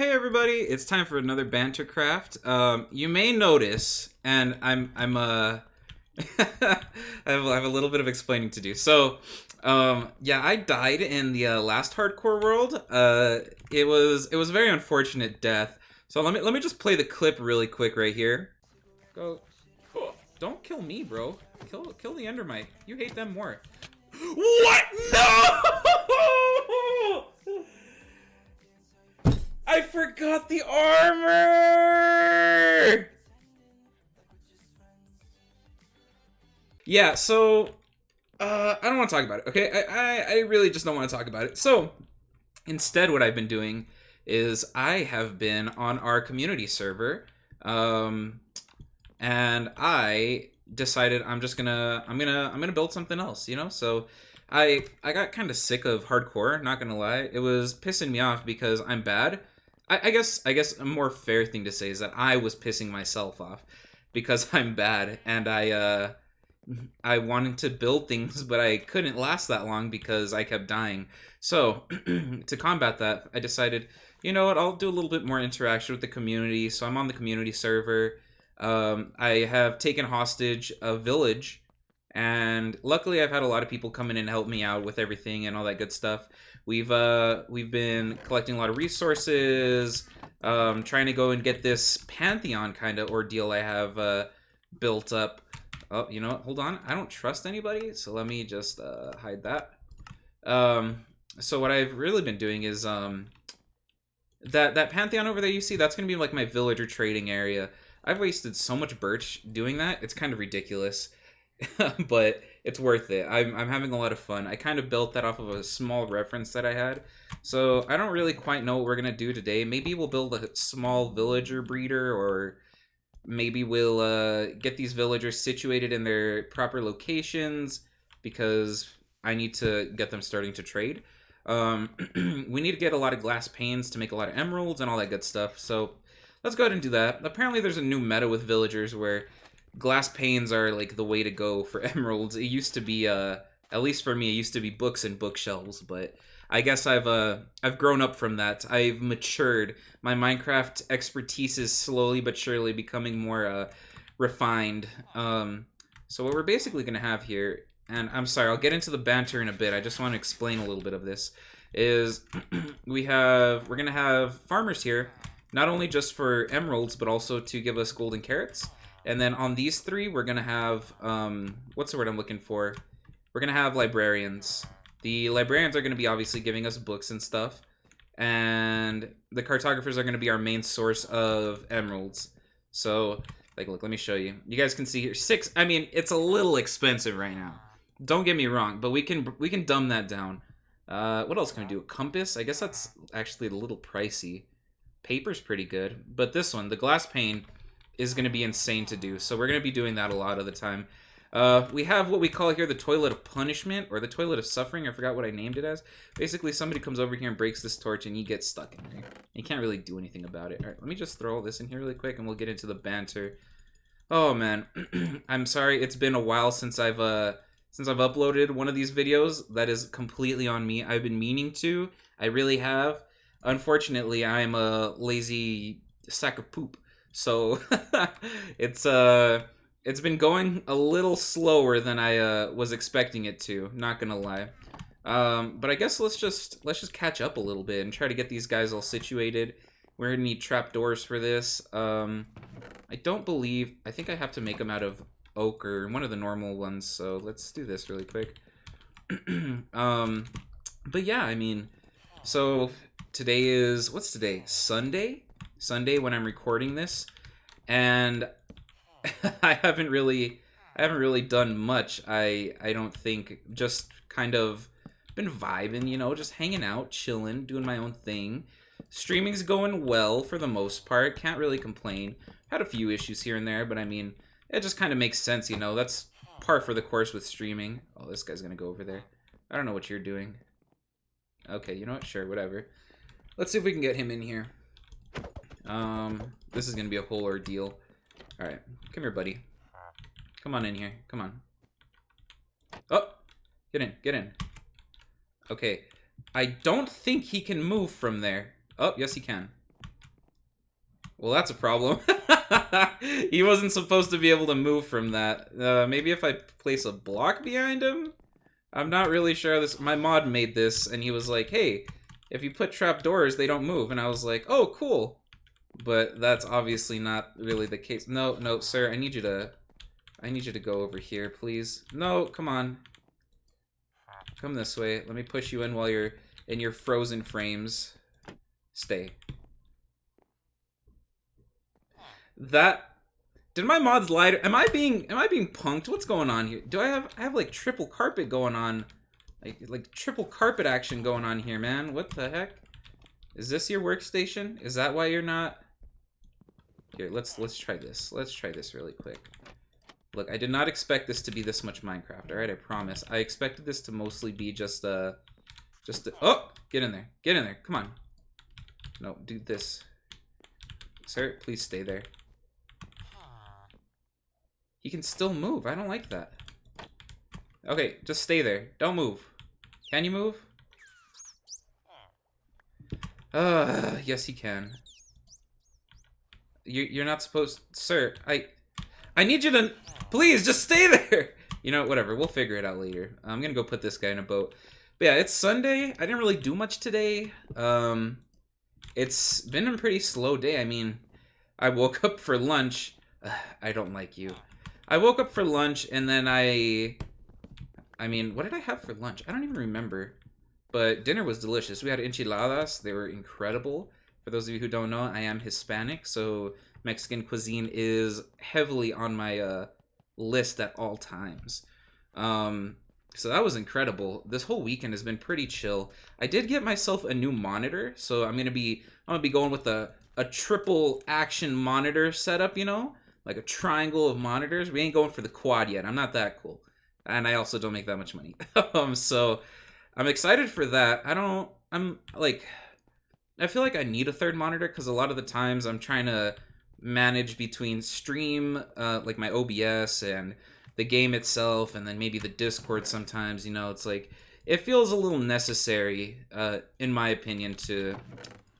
Hey everybody, it's time for another Bantercraft. You may notice, and I have a little bit of explaining to do. Yeah, I died in the last hardcore world. It was a very unfortunate death. So let me just play the clip really quick right here. Go. Oh, don't kill me, bro. Kill the Endermite. You hate them more. What? No! I forgot the armor! Yeah, I don't want to talk about it, okay? I really just don't want to talk about it. So, instead what I've been doing is I have been on our community server, and I decided I'm gonna build something else, you know? So, I got kind of sick of hardcore, not gonna lie. It was pissing me off because I'm bad. I guess a more fair thing to say is that I was pissing myself off because I'm bad, and I wanted to build things, but I couldn't last that long because I kept dying. So to combat that, I decided, you know what, I'll do a little bit more interaction with the community. So I'm on the community server. I have taken hostage a village, and luckily I've had a lot of people come in and help me out with everything and all that good stuff. We've been collecting a lot of resources, trying to go and get this Pantheon kind of ordeal I have built up. Oh, you know what? Hold on. I don't trust anybody, so let me just hide that. So what I've really been doing is that Pantheon over there you see, that's gonna be like my villager trading area. I've wasted so much birch doing that. It's kind of ridiculous. But it's worth it. I'm having a lot of fun. I kind of built that off of a small reference that I had. So I don't really quite know what we're going to do today. Maybe we'll build a small villager breeder, or maybe we'll get these villagers situated in their proper locations because I need to get them starting to trade. We need to get a lot of glass panes to make a lot of emeralds and all that good stuff. So let's go ahead and do that. Apparently there's a new meta with villagers where glass panes are like the way to go for emeralds. It used to be at least for me, it used to be books and bookshelves, but I guess I've grown up from that. I've matured. My Minecraft expertise is slowly but surely becoming more refined. So what we're basically gonna have here, and I'm sorry, I'll get into the banter in a bit. I just want to explain a little bit of this. Is we're gonna have farmers here, not only just for emeralds, but also to give us golden carrots. And then on these three, we're going to have, what's the word I'm looking for? We're going to have librarians. The librarians are going to be obviously giving us books and stuff. And the cartographers are going to be our main source of emeralds. So, like, look, let me show you. You guys can see here, I mean, it's a little expensive right now. Don't get me wrong, but we can dumb that down. What else can I do? A compass? I guess that's actually a little pricey. Paper's pretty good. But this one, the glass pane, is going to be insane to do. So we're going to be doing that a lot of the time. We have what we call here the toilet of punishment, or the toilet of suffering. I forgot what I named it as. Basically, somebody comes over here and breaks this torch, and you get stuck in there. You can't really do anything about it. All right, let me just throw all this in here really quick, and we'll get into the banter. Oh, man. I'm sorry. It's been a while since I've uploaded one of these videos. That is completely on me. I've been meaning to. I really have. Unfortunately, I'm a lazy sack of poop. So it's been going a little slower than I was expecting it to, not gonna lie. But I guess let's just catch up a little bit and try to get these guys all situated. We're gonna need trapdoors for this. I think I have to make them out of oak or one of the normal ones, so let's do this really quick. But yeah, I mean, so today is, what's today? Sunday when I'm recording this, and I haven't really done much. I don't think, just kind of been vibing, you know, just hanging out, chilling, doing my own thing. Streaming's going well for the most part. Can't really complain. Had a few issues here and there, but I mean, it just kind of makes sense, you know. That's par for the course with streaming. Oh, this guy's gonna go over there. I don't know what you're doing. Okay, you know what? Sure, whatever. Let's see if we can get him in here. This is gonna be a whole ordeal. Alright, come here, buddy. Come on in here. Come on. Oh! Get in, get in. Okay. I don't think he can move from there. Oh, yes he can. Well, that's a problem. He wasn't supposed to be able to move from that. Maybe if I place a block behind him? I'm not really sure how this... My mod made this, and he was like, hey, if you put trapdoors, they don't move. And I was like, oh, cool. But that's obviously not really the case. No, no, sir, I need you to go over here, please. No, come on. Come this way. Let me push you in while you're in your frozen frames. Stay. That... Did my mods lie? Am I being punked? What's going on here? Do I have like triple carpet going on? Like triple carpet action going on here, man. What the heck? Is this your workstation? Is that why you're not... Here, let's try this. Let's try this really quick. Look, I did not expect this to be this much Minecraft, alright? I promise. I expected this to mostly be just a... Oh! Get in there. Get in there. Come on. No, do this. Sir, please stay there. He can still move. I don't like that. Okay, just stay there. Don't move. Can you move? Yes he can. You're not supposed... Sir, I need you to... Please, just stay there! You know, whatever. We'll figure it out later. I'm gonna go put this guy in a boat. But yeah, it's Sunday. I didn't really do much today. It's been a pretty slow day. I mean, I woke up for lunch. I don't like you. I woke up for lunch, and then I mean, what did I have for lunch? I don't even remember. But dinner was delicious. We had enchiladas. They were incredible. For those of you who don't know, I am Hispanic, so Mexican cuisine is heavily on my list at all times. So that was incredible. This whole weekend has been pretty chill. I did get myself a new monitor, so I'm gonna be going with a triple action monitor setup, you know? Like a triangle of monitors. We ain't going for the quad yet. I'm not that cool. And I also don't make that much money. So I'm excited for that. I feel like I need a third monitor because a lot of the times I'm trying to manage between stream, like my OBS and the game itself, and then maybe the Discord sometimes, you know, it's like, it feels a little necessary, in my opinion, to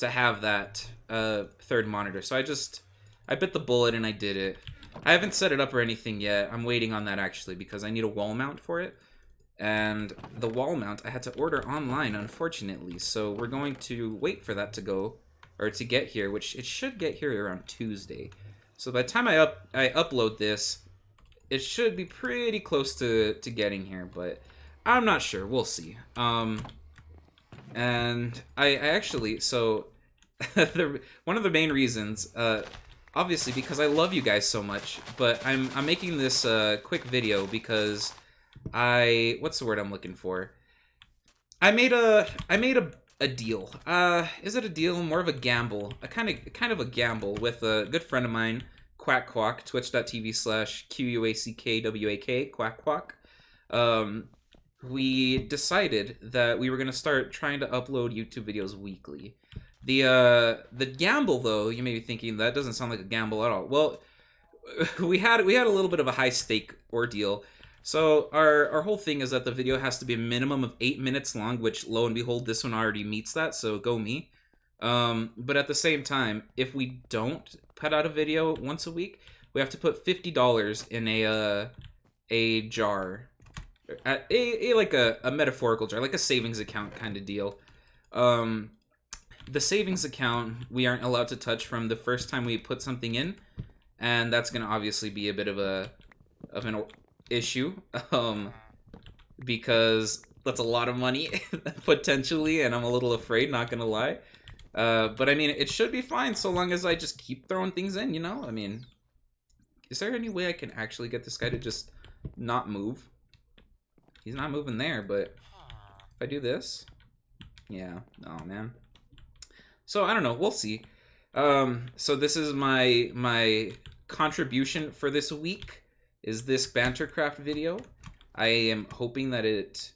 have that third monitor. So I bit the bullet and I did it. I haven't set it up or anything yet. I'm waiting on that actually because I need a wall mount for it. And the wall mount I had to order online, unfortunately. So we're going to wait for that to get here, which it should get here around Tuesday. So by the time I upload this, it should be pretty close to getting here, but I'm not sure. We'll see. And I actually, so one of the main reasons, obviously because I love you guys so much, but I'm making this quick video because what's the word I'm looking for? I made a deal. Is it a deal? More of a gamble. A kind of a gamble with a good friend of mine, Quack Quack, twitch.tv/QUACKWAK, Quack Quack. We decided that we were gonna start trying to upload YouTube videos weekly. The gamble, though, you may be thinking that doesn't sound like a gamble at all. Well, we had a little bit of a high stake ordeal. So our whole thing is that the video has to be a minimum of 8 minutes long, which lo and behold, this one already meets that. So go me. But at the same time, if we don't put out a video once a week, we have to put $50 in a jar, like a metaphorical jar, like a savings account kind of deal. The savings account we aren't allowed to touch from the first time we put something in, and that's going to obviously be a bit of an issue, because that's a lot of money potentially, and I'm a little afraid, not gonna lie. But I mean, it should be fine so long as I just keep throwing things in, you know? I mean, is there any way I can actually get this guy to just not move? He's not moving there, but if I do this, yeah, oh man. So I don't know, we'll see. So this is my contribution for this week. Is this Bantercraft video. I am hoping that it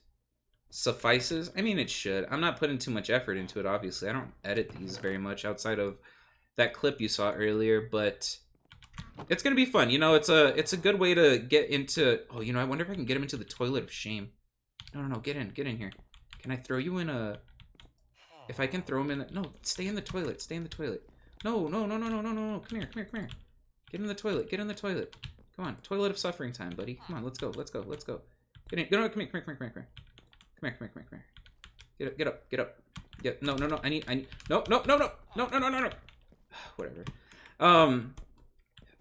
suffices. I mean, it should. I'm not putting too much effort into it, obviously. I don't edit these very much outside of that clip you saw earlier, but it's gonna be fun. You know, it's a good way to get into... Oh, you know, I wonder if I can get him into the toilet of shame. No, get in here. Can I throw you in a... If I can throw him in... No, stay in the toilet. Stay in the toilet. No, no, no, no, no, no, no, no. Come here, come here, come here. Get in the toilet. Get in the toilet. Come on. Toilet of suffering time, buddy. Come on, let's go. Let's go. Let's go. Get in. No, come here, come here, come here, come here. Come here, come here, come here, come here. Get up, get up, get up. No, no, no. I need. No, no, no, no, no, no, no, no, no. Whatever.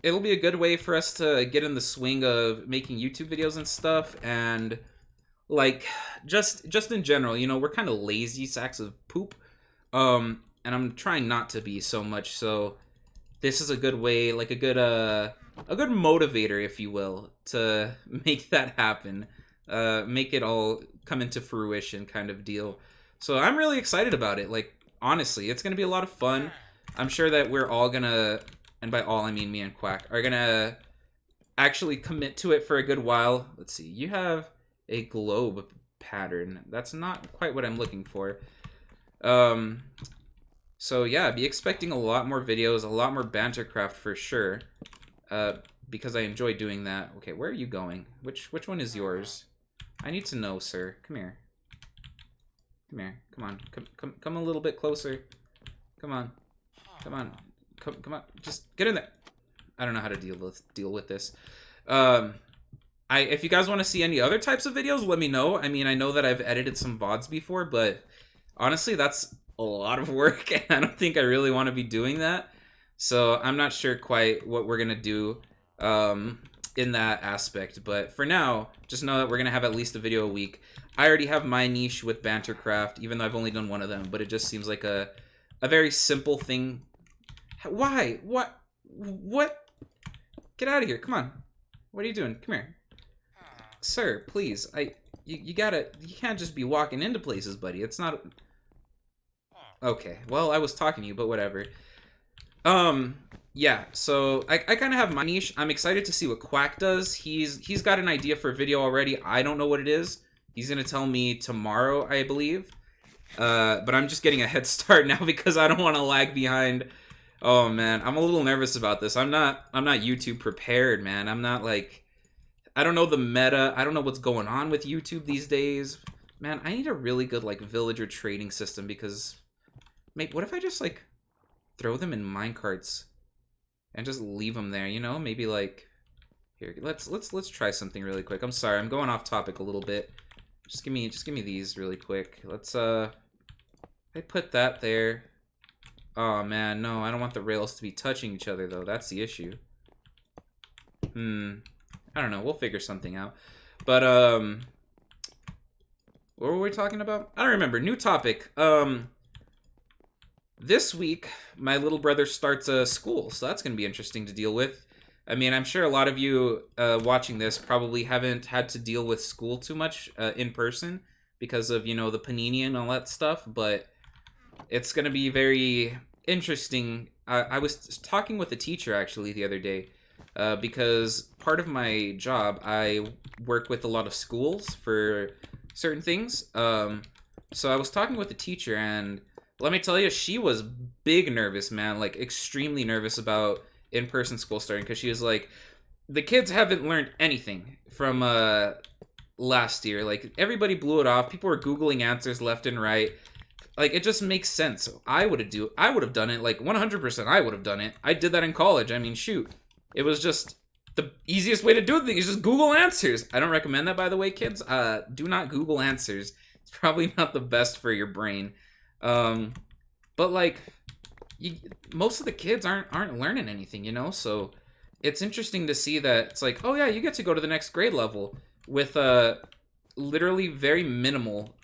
It'll be a good way for us to get in the swing of making YouTube videos and stuff, and like just in general, you know, we're kind of lazy sacks of poop. And I'm trying not to be so much, so this is a good way, like a good motivator, if you will, to make that happen. Make it all come into fruition kind of deal. So I'm really excited about it. Like, honestly, it's gonna be a lot of fun. I'm sure that we're all gonna, and by all I mean me and Quack, are gonna actually commit to it for a good while. Let's see, you have a globe pattern. That's not quite what I'm looking for. So yeah, be expecting a lot more videos, a lot more Bantercraft for sure. Because I enjoy doing that. Okay, where are you going? Which one is yours? I need to know, sir. Come here. Come here. Come on. Come a little bit closer. Come on. Come on. Come on. Just get in there. I don't know how to deal with this. If you guys want to see any other types of videos, let me know. I mean, I know that I've edited some VODs before, but honestly, that's a lot of work, and I don't think I really want to be doing that. So I'm not sure quite what we're gonna do in that aspect, but for now, just know that we're gonna have at least a video a week. I already have my niche with Bantercraft, even though I've only done one of them, but it just seems like a very simple thing. Why? What? Get out of here! Come on! What are you doing? Come here, sir. Please, you can't just be walking into places, buddy. It's not. Okay, well, I was talking to you, but whatever. Yeah, so I kind of have my niche. I'm excited to see what Quack does. He's got an idea for a video already. I don't know what it is. He's gonna tell me tomorrow, I believe. But I'm just getting a head start now because I don't want to lag behind. Oh man, I'm a little nervous about this. I'm not YouTube prepared, man. I'm not like, I don't know the meta. I don't know what's going on with YouTube these days. Man, I need a really good like villager trading system because, mate, what if I just like throw them in minecarts and just leave them there, you know? Maybe like, here, let's try something really quick. I'm sorry, I'm going off topic a little bit. Just give me these really quick. Let's I put that there. Oh man, no, I don't want the rails to be touching each other though. That's the issue. I don't know, we'll figure something out. But what were we talking about? I don't remember. New topic. This week, my little brother starts school, so that's going to be interesting to deal with. I mean, I'm sure a lot of you watching this probably haven't had to deal with school too much in person because of, you know, the Panini and all that stuff, but it's going to be very interesting. I was talking with a teacher, actually, the other day, because part of my job, I work with a lot of schools for certain things. So I was talking with the teacher, and let me tell you, she was big nervous, man, like extremely nervous about in-person school starting, because she was like, the kids haven't learned anything from last year. Like, everybody blew it off. People were Googling answers left and right. Like, it just makes sense. I would have done it, like 100% I would have done it. I did that in college. I mean, shoot. It was just the easiest way to do things is just Google answers. I don't recommend that, by the way, kids. Do not Google answers. It's probably not the best for your brain. But like, most of the kids aren't learning anything, you know? So it's interesting to see that it's like, oh yeah, you get to go to the next grade level with literally very minimal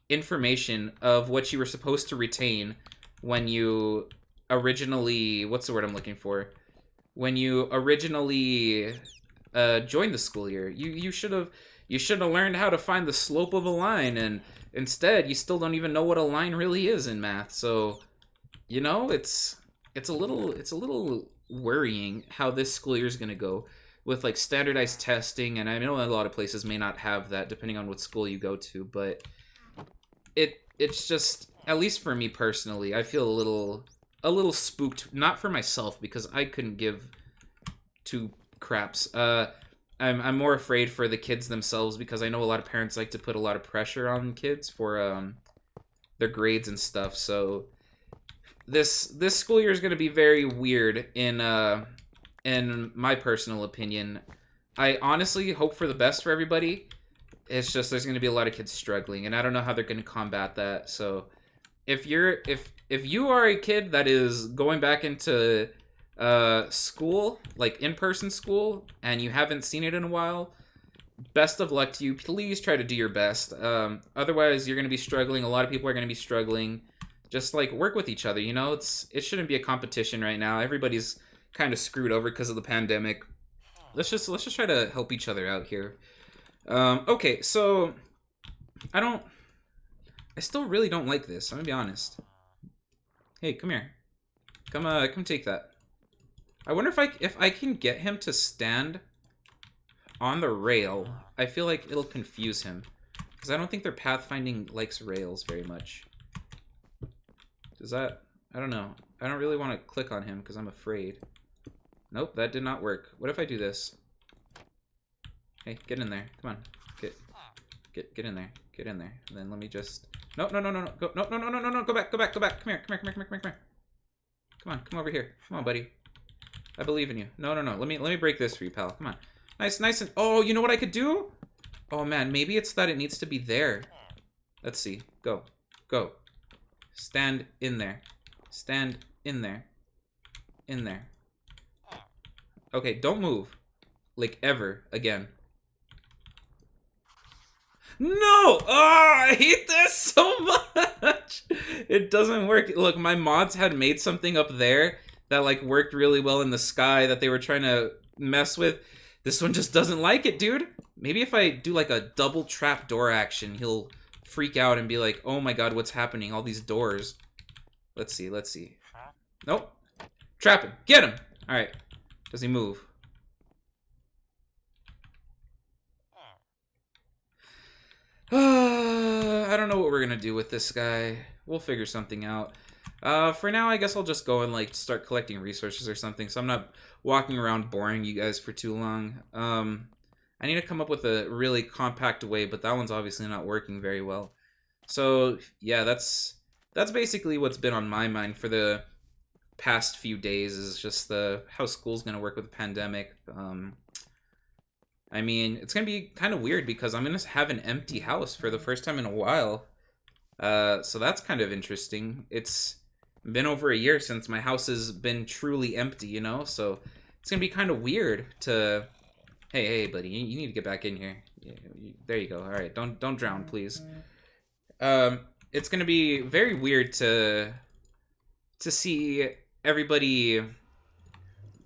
information of what you were supposed to retain when you originally, what's the word I'm looking for? When you originally joined the school year. You should have learned how to find the slope of a line, and instead you still don't even know what a line really is in math. So, you know, it's a little worrying how this school year is going to go with like standardized testing, and I know a lot of places may not have that depending on what school you go to, but it's just, at least for me personally, I feel a little spooked, not for myself because I couldn't give two craps. I'm more afraid for the kids themselves because I know a lot of parents like to put a lot of pressure on kids for their grades and stuff. So this school year is going to be very weird in my personal opinion. I honestly hope for the best for everybody. It's just there's going to be a lot of kids struggling, and I don't know how they're going to combat that. So if you are a kid that is going back into school, like in-person school, and you haven't seen it in a while, best of luck to you. Please try to do your best. Otherwise, you're going to be struggling. A lot of people are going to be struggling. Just like work with each other. You know, it shouldn't be a competition right now. Everybody's kind of screwed over because of the pandemic. Let's just try to help each other out here. Okay, so I still really don't like this. I'm gonna be honest. Hey, come here. Come take that. I wonder if I can get him to stand on the rail. I feel like it'll confuse him because I don't think their pathfinding likes rails very much. Does that? I don't know. I don't really want to click on him because I'm afraid. Nope, that did not work. What if I do this? Hey, get in there. Come on. Get in there. Get in there. And then let me just... No. Go, no. Go back. Come here. Come on, come over here. Come on, buddy. I believe in you. No. Let me break this for you, pal. Come on. Nice and... Oh, you know what I could do? Oh, man. Maybe it's that it needs to be there. Let's see. Go. Stand in there. Stand in there. In there. Okay, don't move. Like, ever again. No! Oh, I hate this so much! It doesn't work. Look, my mods had made something up there that, like, worked really well in the sky that they were trying to mess with. This one just doesn't like it, dude. Maybe if I do, like, a double trap door action, he'll freak out and be like, oh my god, what's happening? All these doors. Let's see. Nope. Trap him. Get him! Alright. Does he move? I don't know what we're gonna do with this guy. We'll figure something out. For now, I guess I'll just go and, like, start collecting resources or something, so I'm not walking around boring you guys for too long. I need to come up with a really compact way, but that one's obviously not working very well. So, yeah, that's basically what's been on my mind for the past few days, is just how school's gonna work with the pandemic. I mean, it's gonna be kind of weird because I'm gonna have an empty house for the first time in a while. So that's kind of interesting. It's been over a year since my house has been truly empty, you know? So it's gonna be kind of weird to... Hey, buddy, you need to get back in here. Yeah, there you go. All right, don't drown, please. It's gonna be very weird to see everybody,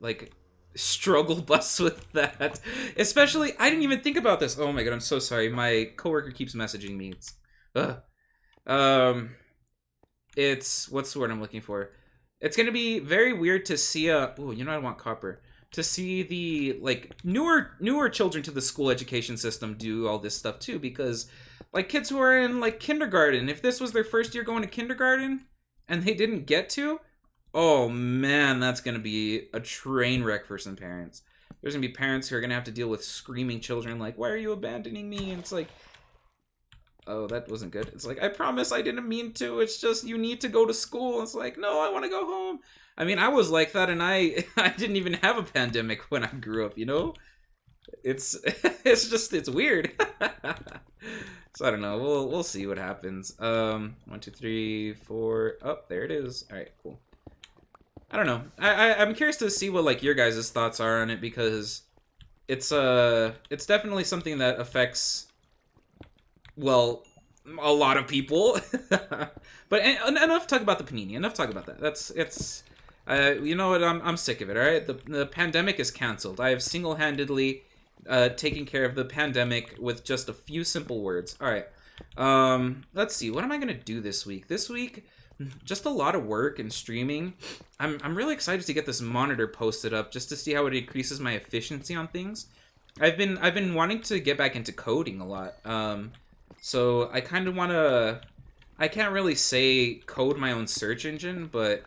like, struggle bus with that. Especially, I didn't even think about this. Oh my god, I'm so sorry. My coworker keeps messaging me. It's what's the word I'm looking for? It's gonna be very weird to see oh, you know, I want copper. To see the, like, newer children to the school education system do all this stuff too, because, like, kids who are in, like, kindergarten, if this was their first year going to kindergarten and they didn't get to, oh man, that's gonna be a train wreck for some parents. There's gonna be parents who are gonna have to deal with screaming children like, why are you abandoning me? And it's like, oh, that wasn't good. It's like, I promise I didn't mean to. It's just, you need to go to school. It's like, no, I want to go home. I mean, I was like that, and I didn't even have a pandemic when I grew up, you know? It's it's weird. So I don't know. We'll see what happens. 1, 2, 3, 4. Oh, there it is. All right, cool. I don't know. I'm curious to see what, like, your guys' thoughts are on it, because it's definitely something that affects, well, a lot of people. But enough talk about the panini. Enough talk about that. You know what? I'm sick of it. All right, the pandemic is canceled. I have single-handedly taken care of the pandemic with just a few simple words. All right. Let's see. What am I gonna do this week? This week, just a lot of work and streaming. I'm really excited to get this monitor posted up just to see how it increases my efficiency on things. I've been wanting to get back into coding a lot. So I kind of want to... I can't really say code my own search engine, but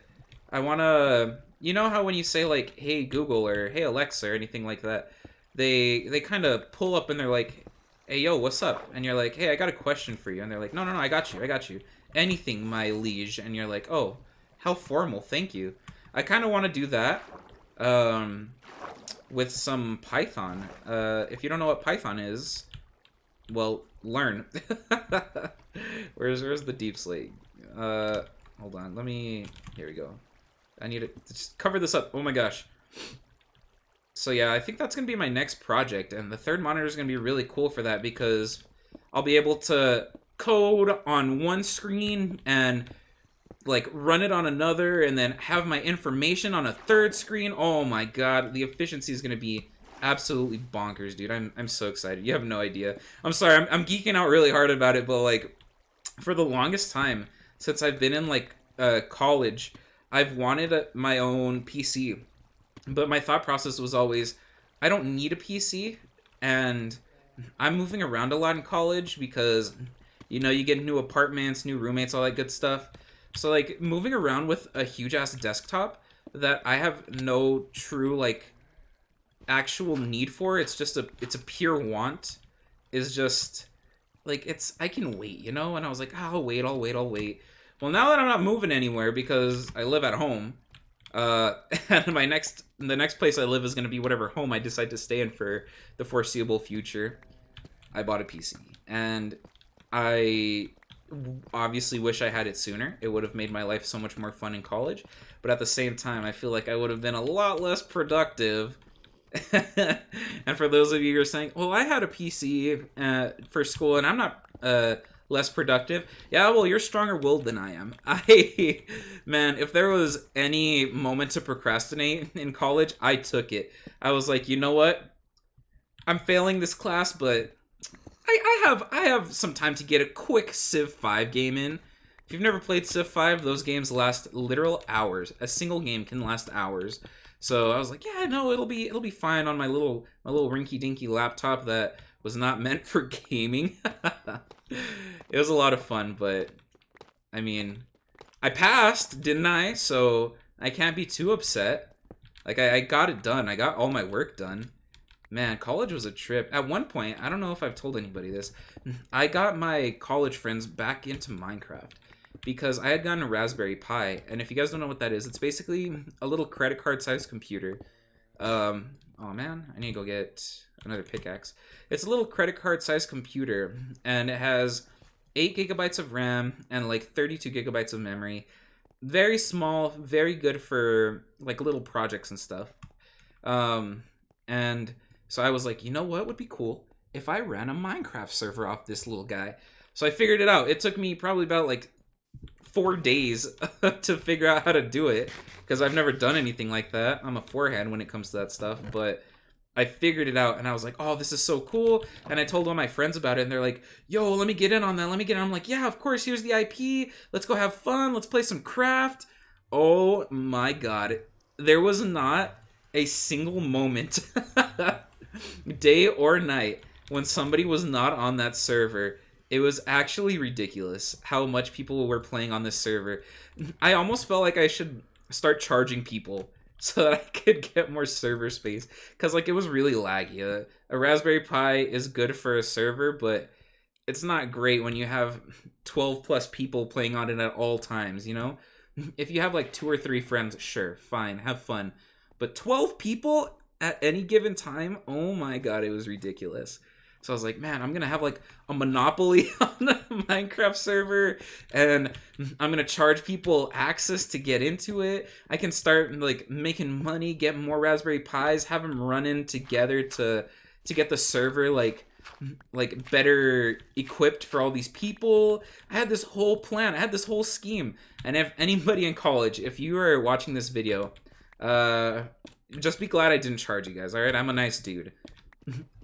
I want to... You know how when you say, like, hey Google or hey Alexa or anything like that, they kind of pull up and they're like, hey yo, what's up? And you're like, hey, I got a question for you. And they're like, no, I got you. Anything, my liege. And you're like, oh, How formal. Thank you. I kind of want to do that um, with some Python. If you don't know what Python is, well, learn. Where's the deep slate? Hold on. Let me... Here we go. I need to just cover this up. Oh my gosh. So yeah, I think that's going to be my next project, and the third monitor is going to be really cool for that because I'll be able to code on one screen and like run it on another and then have my information on a third screen. Oh my god, the efficiency is going to be absolutely bonkers, dude. I'm so excited. You have no idea. I'm sorry, I'm geeking out really hard about it, but like for the longest time since I've been in like college, I've wanted my own PC. But my thought process was always, I don't need a PC, and I'm moving around a lot in college because, you know, you get new apartments, new roommates, all that good stuff. So, like, moving around with a huge-ass desktop that I have no true, like, actual need for, it's a pure want, is just, like, I can wait, you know? And I was like, I'll wait. Well, now that I'm not moving anywhere because I live at home, and the next place I live is going to be whatever home I decide to stay in for the foreseeable future. I bought a PC, and I obviously wish I had it sooner. It would have made my life so much more fun in college, but at the same time, I feel like I would have been a lot less productive. And for those of you who are saying, well, I had a PC for school and I'm not less productive. Yeah, well, you're stronger willed than I am. Man, if there was any moment to procrastinate in college, I took it. I was like, you know what? I'm failing this class, but I have some time to get a quick Civ 5 game in. If you've never played Civ 5, those games last literal hours. A single game can last hours. So I was like, yeah, no, it'll be fine on my little rinky-dinky laptop that was not meant for gaming. It was a lot of fun, but I mean, I passed, didn't I? So I can't be too upset. Like, I got it done. I got all my work done. Man, college was a trip. At one point, I don't know if I've told anybody this, I got my college friends back into Minecraft because I had gotten a Raspberry Pi, and if you guys don't know what that is, it's basically a little credit card sized computer. Oh man, I need to go get another pickaxe. It's a little credit card sized computer, and it has 8 gigabytes of RAM and like 32 gigabytes of memory. Very small, very good for like little projects and stuff. And so I was like, you know what would be cool if I ran a Minecraft server off this little guy? So I figured it out. It took me probably about like 4 days to figure out how to do it because I've never done anything like that. I'm a forehand when it comes to that stuff, but I figured it out and I was like, oh, this is so cool. And I told all my friends about it and they're like, yo, let me get in on that. Let me get in. I'm like, yeah, of course. Here's the IP. Let's go have fun. Let's play some craft. Oh my God. There was not a single moment, day or night, when somebody was not on that server. It was actually ridiculous how much people were playing on this server. I almost felt like I should start charging people so that I could get more server space. Because, like, it was really laggy. A Raspberry Pi is good for a server, but it's not great when you have 12 plus people playing on it at all times, you know? If you have, like, 2 or 3 friends, sure, fine, have fun. But 12 people at any given time? Oh my God, it was ridiculous. So I was like, man, I'm going to have like a monopoly on a Minecraft server and I'm going to charge people access to get into it. I can start like making money, get more Raspberry Pis, have them running together to get the server like better equipped for all these people. I had this whole plan. I had this whole scheme. And if anybody in college, if you are watching this video, just be glad I didn't charge you guys, all right? I'm a nice dude.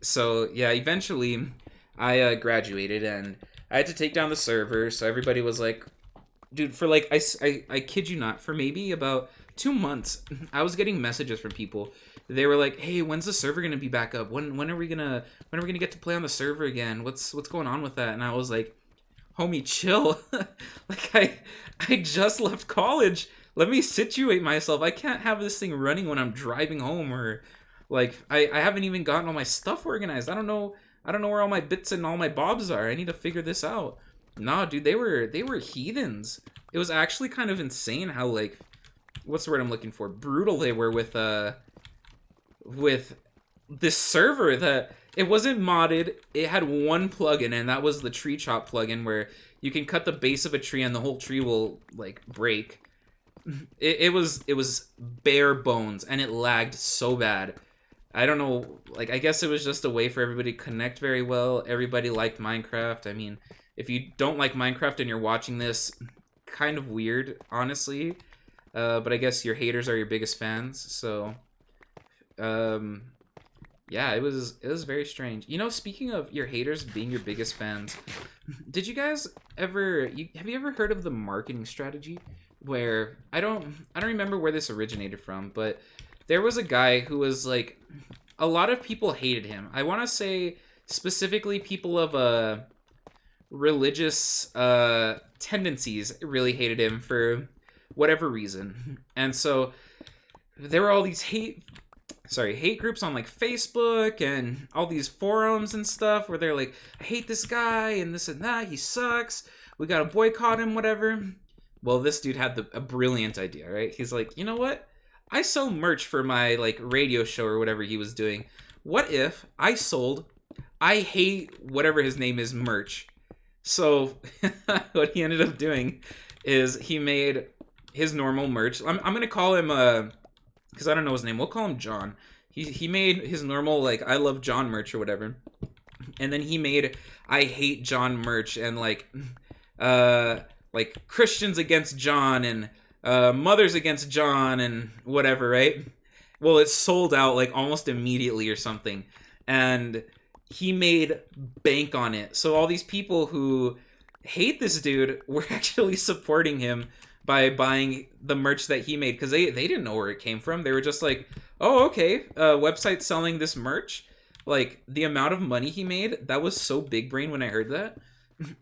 So yeah, eventually I graduated and I had to take down the server. So everybody was like, dude, for like I kid you not, for maybe about 2 months, I was getting messages from people. They were like, hey, when's the server gonna be back up? When are we gonna get to play on the server again? What's going on with that? And I was like, homie, chill. Like I just left college. Let me situate myself. I can't have this thing running when I'm driving home, or like I haven't even gotten all my stuff organized. I don't know where all my bits and all my bobs are. I need to figure this out. Nah, dude, they were heathens. it was actually kind of insane how, like, what's the word I'm looking for? Brutal they were with this server that it wasn't modded. It had one plugin, and that was the tree chop plugin, where you can cut the base of a tree and the whole tree will like break. It was bare bones, and it lagged so bad. I don't know, like, I guess it was just a way for everybody to connect very well. Everybody liked Minecraft. I mean, if you don't like Minecraft and you're watching this, kind of weird, honestly. But I guess your haters are your biggest fans, so yeah, it was very strange. You know, speaking of your haters being your biggest fans, did you guys ever have you ever heard of the marketing strategy where I don't remember where this originated from, but there was a guy who was like, a lot of people hated him. I want to say specifically people of religious tendencies really hated him for whatever reason. And so there were all these hate groups on like Facebook and all these forums and stuff where they're like, I hate this guy and this and that, he sucks, we gotta boycott him, whatever. Well, this dude had a brilliant idea, right? He's like, you know what? I sell merch for my like radio show or whatever he was doing. What if I sold I hate whatever his name is merch? So what he ended up doing is he made his normal merch. I'm gonna call him because I don't know his name. We'll call him John. He made his normal like I love John merch or whatever, and then he made I hate John merch and like Christians against John and mothers against John and whatever, right? Well, it sold out like almost immediately or something, and he made bank on it. So all these people who hate this dude were actually supporting him by buying the merch that he made, because they didn't know where it came from. They were just like, oh, okay, website selling this merch. Like, the amount of money he made, that was so big brain when I heard that.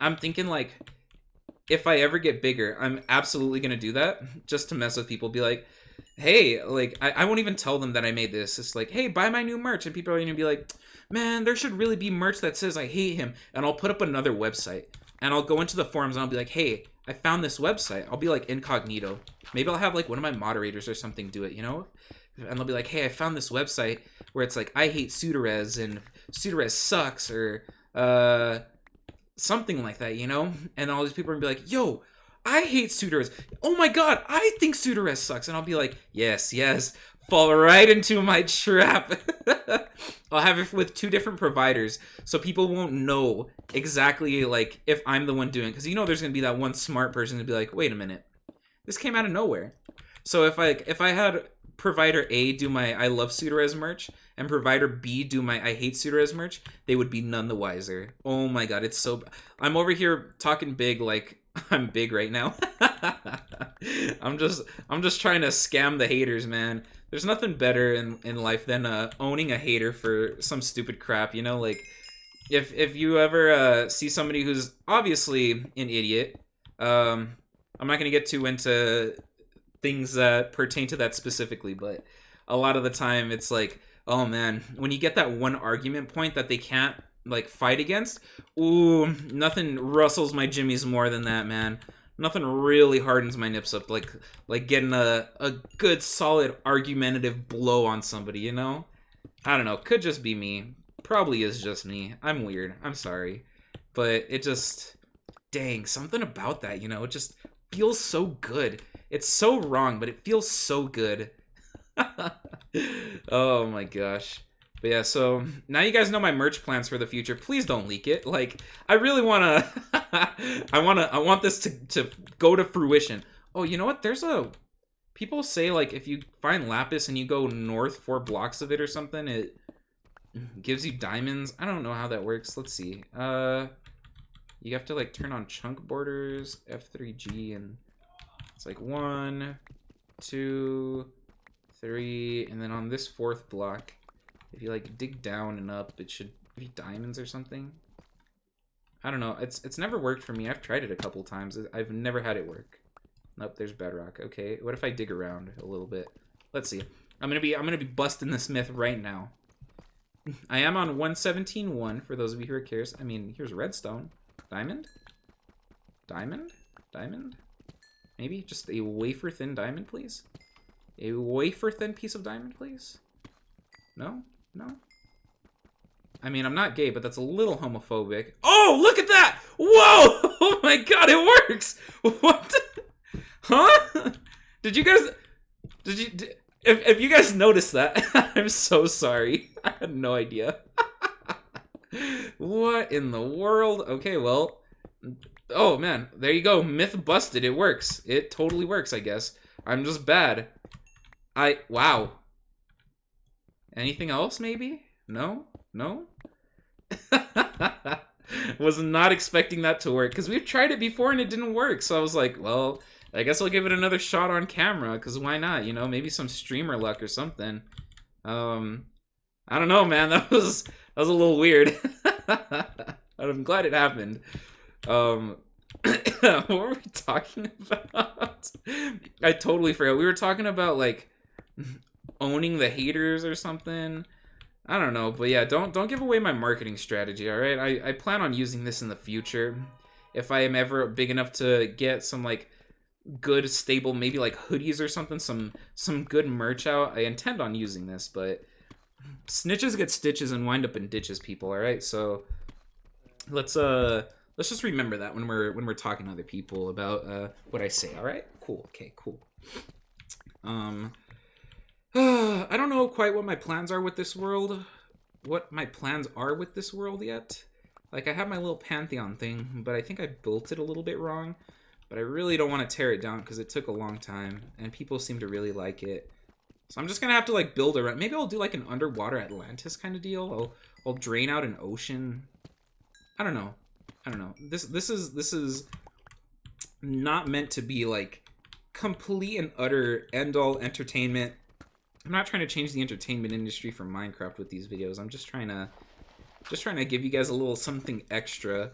I'm thinking, like, if I ever get bigger, I'm absolutely going to do that just to mess with people. Be like, hey, like, I won't even tell them that I made this. It's like, hey, buy my new merch. And people are going to be like, man, there should really be merch that says I hate him. And I'll put up another website. And I'll go into the forums and I'll be like, hey, I found this website. I'll be like incognito. Maybe I'll have like one of my moderators or something do it, you know? And they'll be like, hey, I found this website where it's like, I hate Pseudo-Res and Pseudo-Res sucks or something like that, you know? And all these people are gonna be like, yo, I hate Pseudo-Res. Oh my god, I think Pseudo-Res sucks. And I'll be like, yes, fall right into my trap. I'll have it with 2 different providers so people won't know exactly like if I'm the one doing it, because you know there's gonna be that one smart person to be like, wait a minute, this came out of nowhere. So if I had provider A do my I love Pseudo-Res merch and provider B do my I hate Pseudo-Res merch, they would be none the wiser. Oh my god, it's so I'm over here talking big like I'm big right now. I'm just trying to scam the haters, man. There's nothing better in life than owning a hater for some stupid crap, you know? Like, if you ever see somebody who's obviously an idiot, I'm not going to get too into things that pertain to that specifically, but a lot of the time it's like, oh man, when you get that one argument point that they can't, like, fight against, ooh, nothing rustles my jimmies more than that, man. Nothing really hardens my nips up like getting a good solid argumentative blow on somebody, you know? I don't know, could just be me. Probably is just me. I'm weird. I'm sorry. But it just, dang, something about that, you know? It just feels so good. It's so wrong, but it feels so good. Oh my gosh. But yeah, so now you guys know my merch plans for the future. Please don't leak it. Like, I really want to I want this to go to fruition. Oh, you know what? People say like if you find lapis and you go north 4 blocks of it or something, it gives you diamonds. I don't know how that works. Let's see. You have to like turn on chunk borders, F3G, and it's like 1, 2, 3, and then on this 4th block, if you like dig down and up, it should be diamonds or something. I don't know. It's never worked for me. I've tried it a couple times. I've never had it work. Nope, there's bedrock. Okay, what if I dig around a little bit? Let's see. I'm gonna be busting this myth right now. I am on 117.1 for those of you who are curious. I mean, here's redstone. Diamond? Diamond? Diamond? Maybe just a wafer-thin diamond, please? A wafer-thin piece of diamond, please? No? No? I mean, I'm not gay, but that's a little homophobic. Oh, look at that! Whoa! Oh my god, it works! What? Huh? Did you guys... If you guys noticed that, I'm so sorry. I had no idea. What in the world? Okay, well... Oh, man. There you go. Myth busted. It works. It totally works, I guess. I'm just bad. Wow. Anything else, maybe? No? No? Was not expecting that to work, because we've tried it before and it didn't work. So I was like, well, I guess I'll give it another shot on camera, because why not? You know, maybe some streamer luck or something. I don't know, man. That was a little weird. I'm glad it happened. What were we talking about? I totally forgot. We were talking about, like, owning the haters or something. I don't know, but yeah, don't give away my marketing strategy, all right? I plan on using this in the future. If I am ever big enough to get some, like, good, stable, maybe, like, hoodies or something, some good merch out, I intend on using this, but snitches get stitches and wind up in ditches, people, all right? So let's just remember that when we're talking to other people about what I say, all right? Cool. Okay, cool. I don't know quite what my plans are with this world. Yet. Like, I have my little Pantheon thing, but I think I built it a little bit wrong. But I really don't want to tear it down because it took a long time, and people seem to really like it. So I'm just gonna have to, like, build around. Maybe I'll do, like, an underwater Atlantis kind of deal. I'll drain out an ocean. I don't know. This is not meant to be, like, complete and utter end-all entertainment. I'm not trying to change the entertainment industry for Minecraft with these videos. I'm just trying to give you guys a little something extra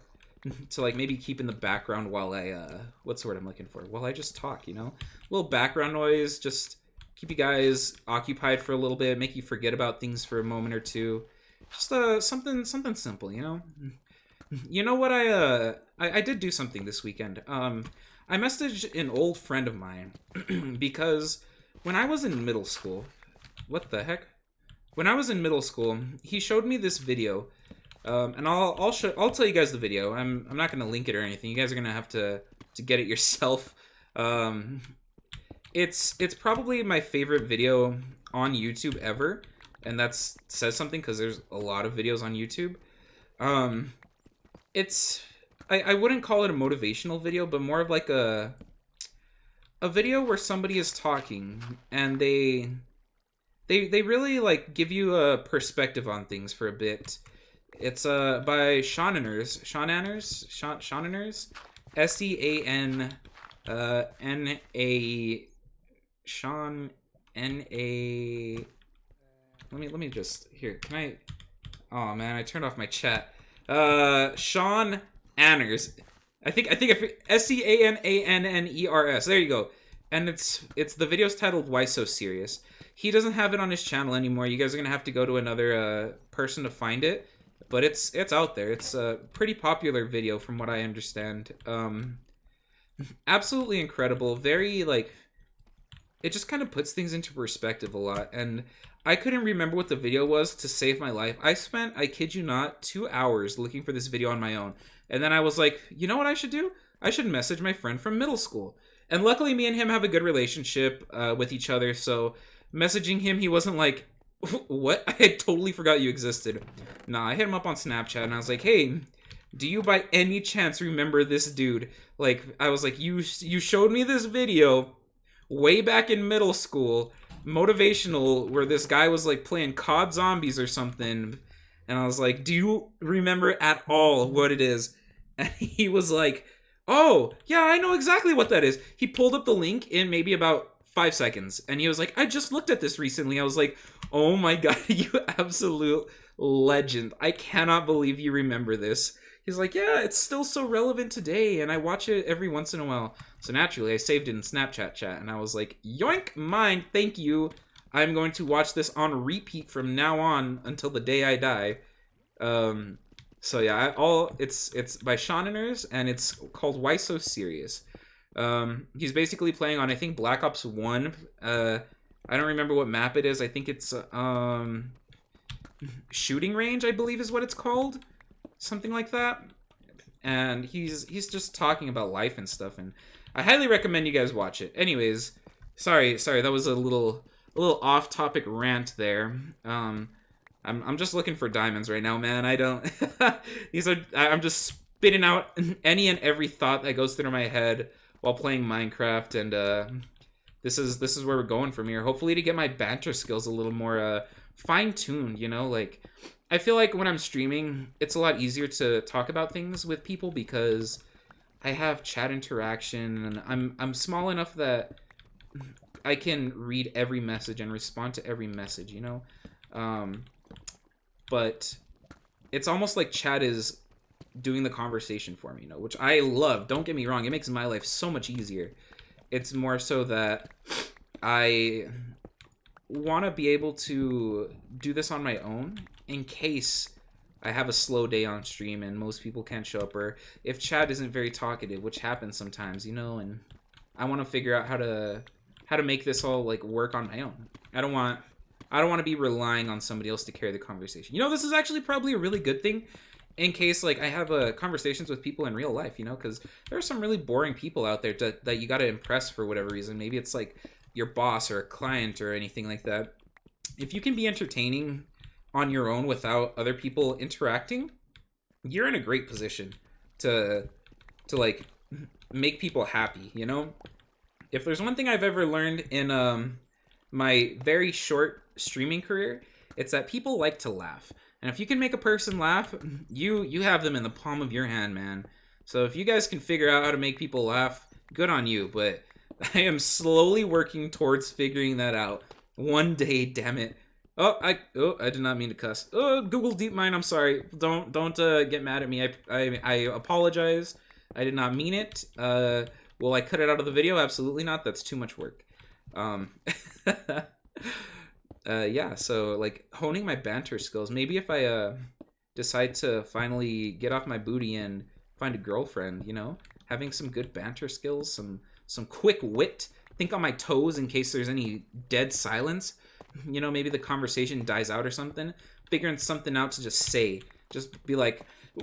to, like, maybe keep in the background while I what's the word I'm looking for? While I just talk, you know? A little background noise, just keep you guys occupied for a little bit, make you forget about things for a moment or two. Just something simple, you know? You know what, I did do something this weekend. I messaged an old friend of mine because when I was in middle school, what the heck? When I was in middle school, he showed me this video, and I'll tell you guys the video. I'm not gonna link it or anything. You guys are gonna have to get it yourself. It's probably my favorite video on YouTube ever, and that says something because there's a lot of videos on YouTube. I wouldn't call it a motivational video, but more of like a video where somebody is talking and they really, like, give you a perspective on things for a bit. It's by Seananners, SEANNA Sean NA. Let me just here. Can I? Oh man, I turned off my chat. Sean Anners. I think SEANANNERS. There you go. And it's the video's titled "Why So Serious." He doesn't have it on his channel anymore. You guys are gonna have to go to another person to find it, but it's out there. It's a pretty popular video from what I understand. Absolutely incredible. Very, like, it just kind of puts things into perspective a lot. And I couldn't remember what the video was to save my life. I spent, I kid you not, 2 hours looking for this video on my own. And then I was like, you know what I should do? I should message my friend from middle school. And luckily me and him have a good relationship with each other, so messaging him, he wasn't like, what? I had totally forgot you existed. Nah, I hit him up on Snapchat and I was like, hey, do you by any chance remember this dude? Like, I was like, you showed me this video way back in middle school, motivational, where this guy was, like, playing COD Zombies or something. And I was like, do you remember at all what it is? And he was like, oh, yeah, I know exactly what that is. He pulled up the link in maybe about 5 seconds. And he was like, I just looked at this recently. I was like, oh my god, you absolute legend. I cannot believe you remember this. He's like, yeah, it's still so relevant today, and I watch it every once in a while. So naturally, I saved it in Snapchat chat, and I was like, yoink, mine, thank you. I'm going to watch this on repeat from now on until the day I die. So yeah, it's by Seananners, and it's called Why So Serious. He's basically playing on, I think, Black Ops 1. I don't remember what map it is. I think it's Shooting Range, I believe is what it's called. Something like that. And he's just talking about life and stuff, and I highly recommend you guys watch it. Anyways, sorry, that was a little off-topic rant there. I'm just looking for diamonds right now, man. I don't I'm just spitting out any and every thought that goes through my head while playing Minecraft, and this is where we're going from here. Hopefully to get my banter skills a little more fine-tuned, you know, like I feel like when I'm streaming, it's a lot easier to talk about things with people because I have chat interaction, and I'm small enough that I can read every message and respond to every message, you know? But it's almost like chat is doing the conversation for me, you know, which I love. Don't get me wrong, it makes my life so much easier. It's more so that I want to be able to do this on my own in case I have a slow day on stream and most people can't show up, or if chat isn't very talkative, which happens sometimes, you know, and I want to figure out how to make this all like work on my own. I don't want to be relying on somebody else to carry the conversation. You know, this is actually probably a really good thing in case like I have conversations with people in real life, you know, because there are some really boring people out there that you got to impress for whatever reason. Maybe it's like your boss or a client or anything like that. If you can be entertaining on your own without other people interacting, you're in a great position to like make people happy, you know? If there's one thing I've ever learned in my very short streaming career, it's that people like to laugh. And if you can make a person laugh, you have them in the palm of your hand, man. So if you guys can figure out how to make people laugh, good on you, but I am slowly working towards figuring that out. One day, damn it. I did not mean to cuss. Google DeepMind, I'm sorry. Don't get mad at me. I apologize. I did not mean it. Will I cut it out of the video? Absolutely not. That's too much work. Yeah, so like honing my banter skills. Maybe if I decide to finally get off my booty and find a girlfriend, you know, having some good banter skills, some quick wit, think on my toes in case there's any dead silence. You know, maybe the conversation dies out or something. Figuring something out to just say. Just be like,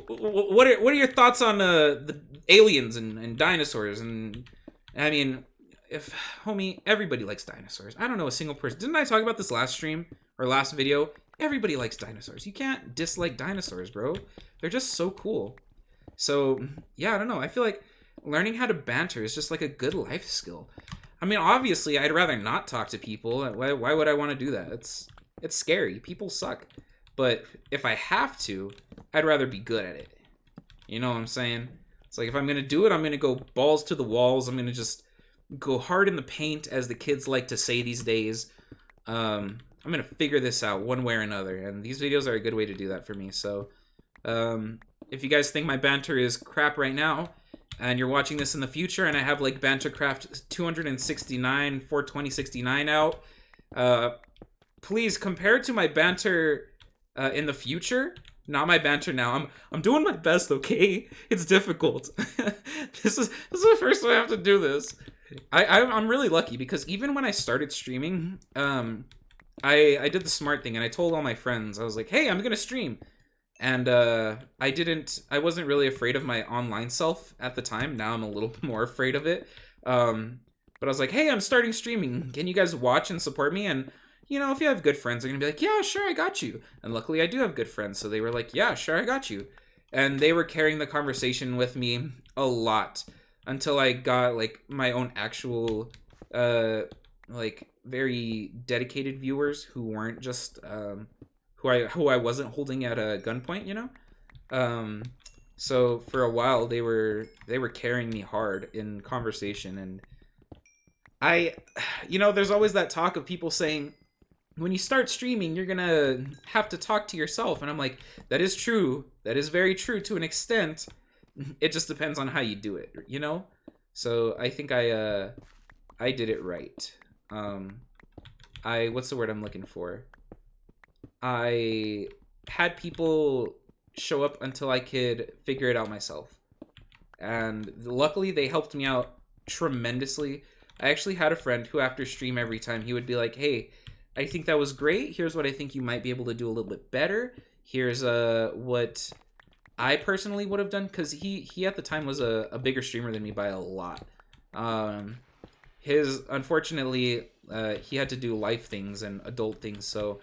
what are your thoughts on the aliens and dinosaurs? And I mean, homie, everybody likes dinosaurs. I don't know a single person. Didn't I talk about this last stream or last video? Everybody likes dinosaurs. You can't dislike dinosaurs, bro. They're just so cool. So yeah, I don't know. I feel like learning how to banter is just like a good life skill. I mean, obviously, I'd rather not talk to people. Why would I want to do that? It's scary. People suck. But if I have to, I'd rather be good at it. You know what I'm saying? It's like if I'm going to do it, I'm going to go balls to the walls. I'm going to just go hard in the paint, as the kids like to say these days. I'm going to figure this out one way or another. And these videos are a good way to do that for me. So if you guys think my banter is crap right now, and you're watching this in the future, and I have like Bantercraft 269 42069 out, please compare it to my banter in the future. Not my banter now. I'm doing my best, okay? It's difficult. This is the first time I have to do this. I'm really lucky because even when I started streaming, I did the smart thing and I told all my friends. I was like, hey, I'm gonna stream. And I wasn't really afraid of my online self at the time. Now I'm a little more afraid of it. But I was like, hey, I'm starting streaming. Can you guys watch and support me? And, you know, if you have good friends, they're going to be like, yeah, sure, I got you. And luckily I do have good friends. So they were like, yeah, sure, I got you. And they were carrying the conversation with me a lot until I got, like, my own actual, like, very dedicated viewers who weren't just, who I wasn't holding at a gunpoint, you know? So for a while they were carrying me hard in conversation, and you know, there's always that talk of people saying, when you start streaming, you're gonna have to talk to yourself, and I'm like, that is true. That is very true to an extent. It just depends on how you do it, you know? So I think I did it right. What's the word I'm looking for? I had people show up until I could figure it out myself. And luckily they helped me out tremendously. I actually had a friend who after stream every time he would be like, hey, I think that was great. Here's what I think you might be able to do a little bit better. Here's what I personally would have done, because he at the time was a bigger streamer than me by a lot. His unfortunately he had to do life things and adult things, so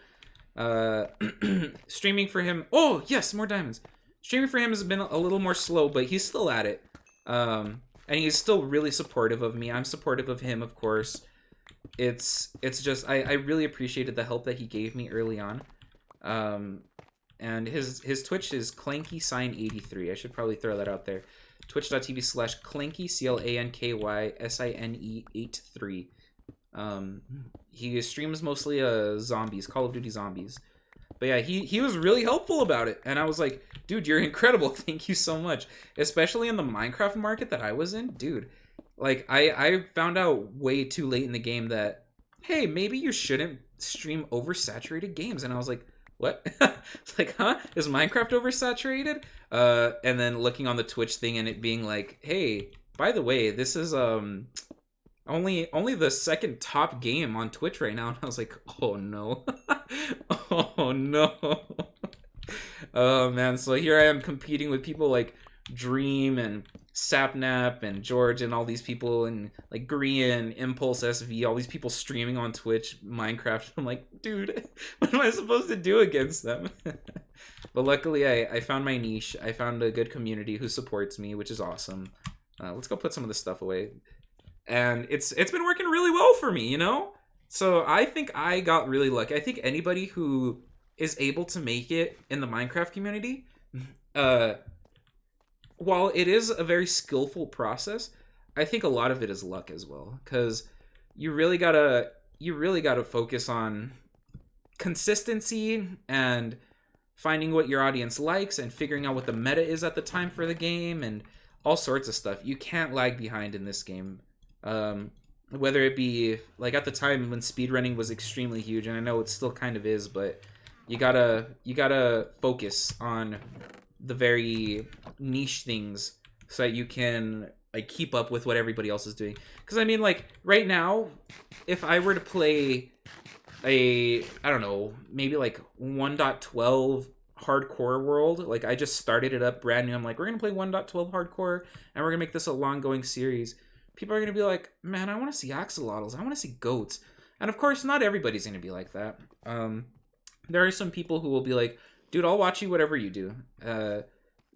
streaming for him, oh yes, more diamonds. Streaming for him has been a little more slow, but he's still at it. And he's still really supportive of me. I'm supportive of him, of course. It's just I really appreciated the help that he gave me early on. And his Twitch is ClankySign83. I should probably throw that out there. Twitch.tv/Clanky, CLANKYSINE83. He streams mostly zombies, Call of Duty zombies. But yeah, he was really helpful about it. And I was like, dude, you're incredible. Thank you so much. Especially in the Minecraft market that I was in. Dude, like, I found out way too late in the game that, hey, maybe you shouldn't stream oversaturated games. And I was like, what? It's like, huh? Is Minecraft oversaturated? And then looking on the Twitch thing and it being like, hey, by the way, this is only the second top game on Twitch right now. And I was like, oh no. Oh no. Oh man, so here I am competing with people like Dream and Sapnap and George and all these people, and like Grian, Impulse SV, all these people streaming on Twitch Minecraft. I'm like, dude, what am I supposed to do against them? But luckily I found my niche. I found a good community who supports me, which is awesome. Let's go put some of this stuff away. And it's been working really well for me, you know? So I think I got really lucky. I think anybody who is able to make it in the Minecraft community, while it is a very skillful process, I think a lot of it is luck as well. Because you really gotta focus on consistency and finding what your audience likes and figuring out what the meta is at the time for the game and all sorts of stuff. You can't lag behind in this game. Whether it be like at the time when speedrunning was extremely huge, and I know it still kind of is, but you gotta focus on the very niche things so that you can like keep up with what everybody else is doing. Because I mean, like right now, if I were to play I don't know, maybe like 1.12 hardcore world, like I just started it up brand new. I'm like, we're gonna play 1.12 hardcore and we're gonna make this a long going series. People are going to be like, man, I want to see axolotls. I want to see goats. And of course, not everybody's going to be like that. There are some people who will be like, dude, I'll watch you whatever you do.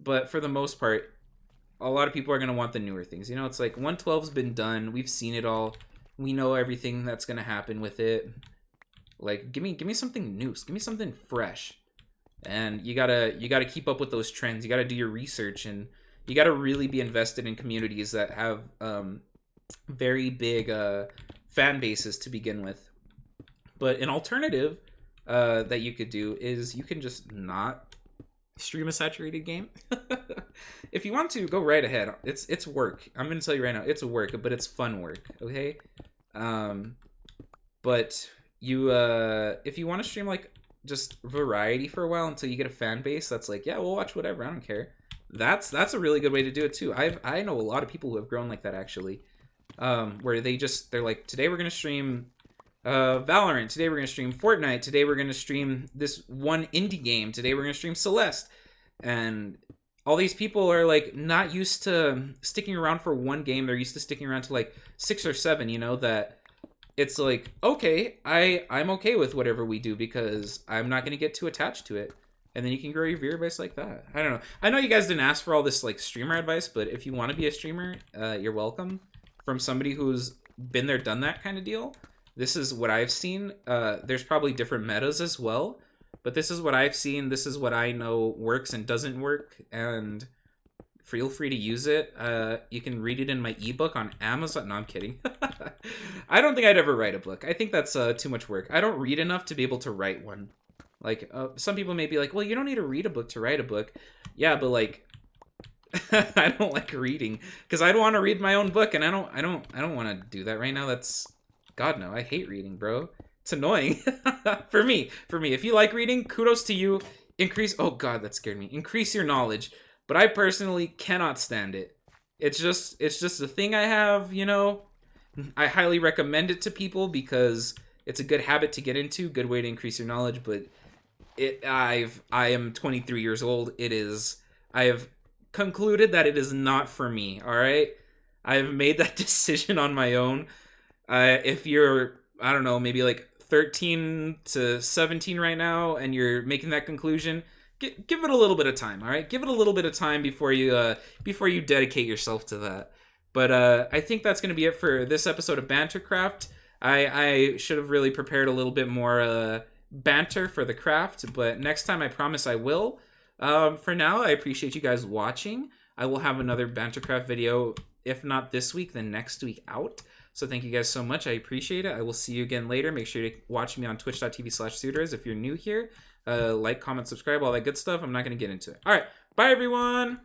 But for the most part, a lot of people are going to want the newer things. You know, it's like 112's been done. We've seen it all. We know everything that's going to happen with it. Like, give me something new. Give me something fresh. And you gotta keep up with those trends. You got to do your research, and you got to really be invested in communities that have very big fan bases to begin with. But an alternative that you could do is you can just not stream a saturated game. If you want to, go right ahead. It's work. I'm going to tell you right now, it's work, but it's fun work, okay? But you if you want to stream like just variety for a while until you get a fan base that's like, yeah, we'll watch whatever, I don't care. That's a really good way to do it too. I know a lot of people who have grown like that actually, where they're like, today we're gonna stream Valorant, today we're gonna stream Fortnite, today we're gonna stream this one indie game, today we're gonna stream Celeste, and all these people are like not used to sticking around for one game. They're used to sticking around to like 6 or 7. You know, that it's like, okay, I'm okay with whatever we do because I'm not gonna get too attached to it. And then you can grow your viewer base like that. I don't know. I know you guys didn't ask for all this like streamer advice, but if you want to be a streamer, you're welcome. From somebody who's been there, done that kind of deal. This is what I've seen. There's probably different metas as well, but this is what I've seen. This is what I know works and doesn't work, and feel free to use it. You can read it in my ebook on Amazon. No, I'm kidding. I don't think I'd ever write a book. I think that's too much work. I don't read enough to be able to write one. Like, some people may be like, well, you don't need to read a book to write a book. Yeah, but like, I don't like reading because I don't want to read my own book, and I don't want to do that right now. That's, God no, I hate reading, bro. It's annoying. For me. If you like reading, kudos to you. Oh God, that scared me. Increase your knowledge. But I personally cannot stand it. it's just a thing I have, you know. I highly recommend it to people because it's a good habit to get into, good way to increase your knowledge, but I am 23 years old. I have concluded that it is not for me, all right? I have made that decision on my own. If you're, I don't know, maybe like 13 to 17 right now and you're making that conclusion, give it a little bit of time, all right? Give it a little bit of time before you dedicate yourself to that. But I think that's going to be it for this episode of Bantercraft. I should have really prepared a little bit more banter for the craft, but next time I promise I will. For now, I appreciate you guys watching. I will have another Bantercraft video, if not this week, then next week out. So thank you guys so much. I appreciate it. I will see you again later. Make sure to watch me on twitch.tv/Suitors if you're new here. Like, comment, subscribe, all that good stuff. I'm not going to get into it. All right. Bye, everyone.